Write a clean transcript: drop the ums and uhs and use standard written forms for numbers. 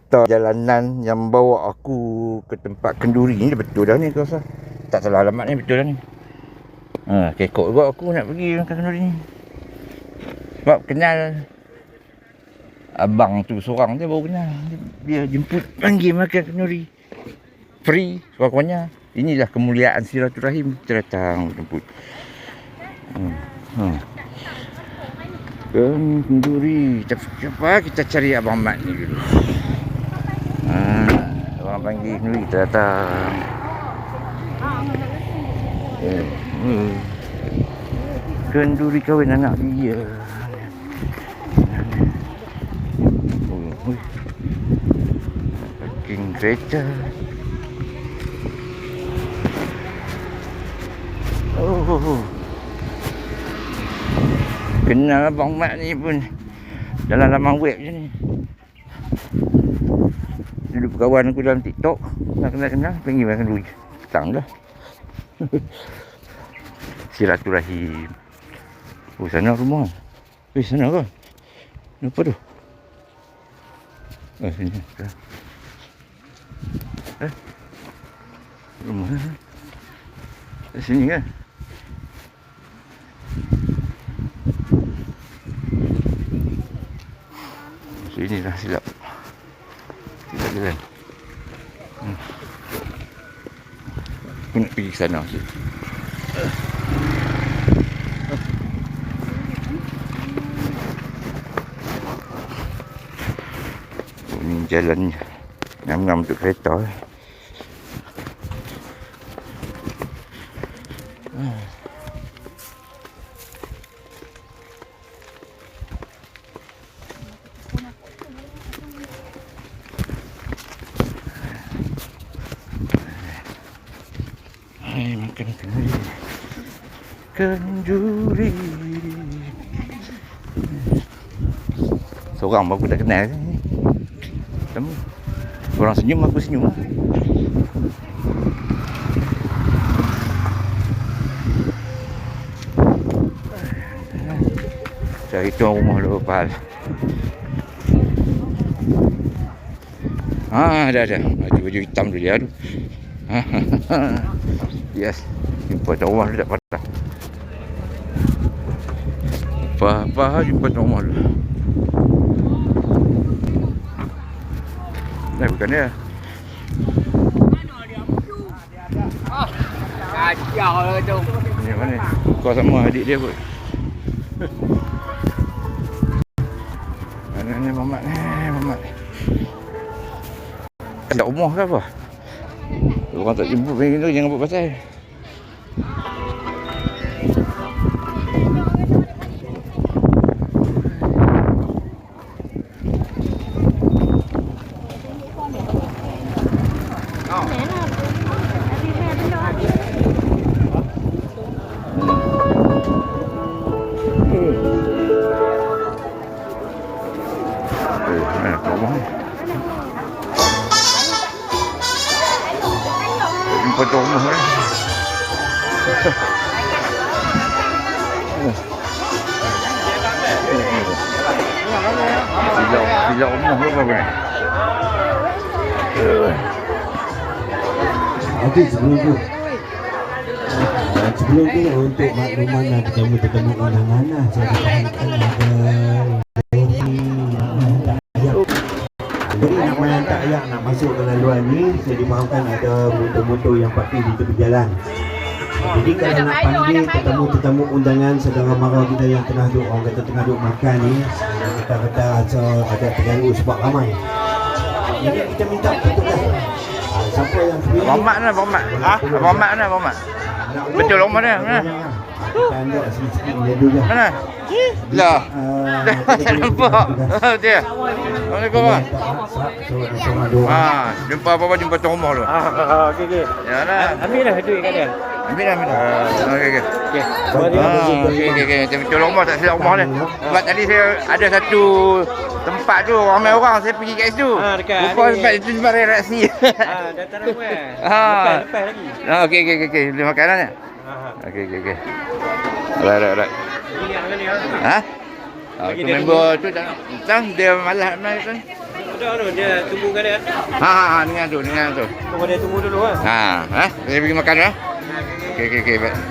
kereta jalanan yang bawa aku ke tempat kenduri ni betul dah ni aku rasa. Tak salah alamat ni, betul dah ni. Kekok juga aku nak pergi makan kenduri ni. Sebab kenal abang tu seorang je baru kenal. Dia jemput panggil makan kenduri. Free sekurang-kurangnya. Inilah kemuliaan silaturahim. Kita datang jemput. Kenduri. Cepat kita cari Abang Mat ni dulu. Orang panggil kenduri, kita datang. Kenduri kahwin anak dia. Parking kereta. Kenal Abang Mat ni pun dalam laman web je ni. Dulu kawan aku dalam TikTok. Nak kenal-kenal, panggil makan kenduri. Petang dah. Silaturahim. Oh, sana rumah. Sana kan? Apa tu? Sini. Rumah. Sini kan? Sini dah silap. Silap jalan. Aku nak pergi ke sana. Ini jalannya. Ngam-ngam untuk kereta. Makan kenduri. Seorang baru dah kenal ni. Temu. Orang senyum, aku senyum. Cari tuan rumah dulu, Pal. Ada. Baju hitam tu dia tu. Yes. Jumpa tuan rumah dulu tak patah. Apa jumpa tuan rumah dulu. Bukan dia. Kacau lah tu. Ni mana? Kau sama adik dia kot. Mana ni Mamat ni? Mamat. Tak rumah ke apa? Orang tak jemput macam tu, jangan buat pasal. Jumpa tu rumah ni. Bila rumah ke apa? Okey, sebelum tu untuk makluman dan tetamu-tetamu undangan lah, saya dipahamkan ada jadi nak main tak ayak nak masuk ke laluan ni, saya dipahamkan ada motor-motor yang parkir di tepi jalan. Jadi kalau nak panggil tetamu-tetamu undangan saudara mara kita yang tengah duduk, orang kata tengah duduk makan ni, kata-kata ada terganggu sebab ramai. Jadi kita minta petugas. Siapa yang pilih? Abang Mat. Abang Mat. Betul rumah dia. Mana? Anda sikit-sikit menedu je. Mana? Lah. Tak nampak. Dia. Assalamualaikum. Jumpa apa-apa, jumpa tuan rumah dulu. Okey. Ya lah. Ambil lah duit kat dia. Ambil. Okey. Okey. Betul rumah, tak silap rumah dia. Sebab tadi saya ada satu tempat tu ramai orang, saya pergi kat situ. Dekat. Rupa tempat itu cuma reaksi. Data nama. Lepas lagi. Okey. Beli makanan ya? Okey. Alright. Ini yang ni. Ha? Tu member tu datang dia malas main tu. Betul tu, dia tunggu kat dia. Dengan tu. Tunggu dia tunggu dulu lah. Dia pergi makan dah. Okey.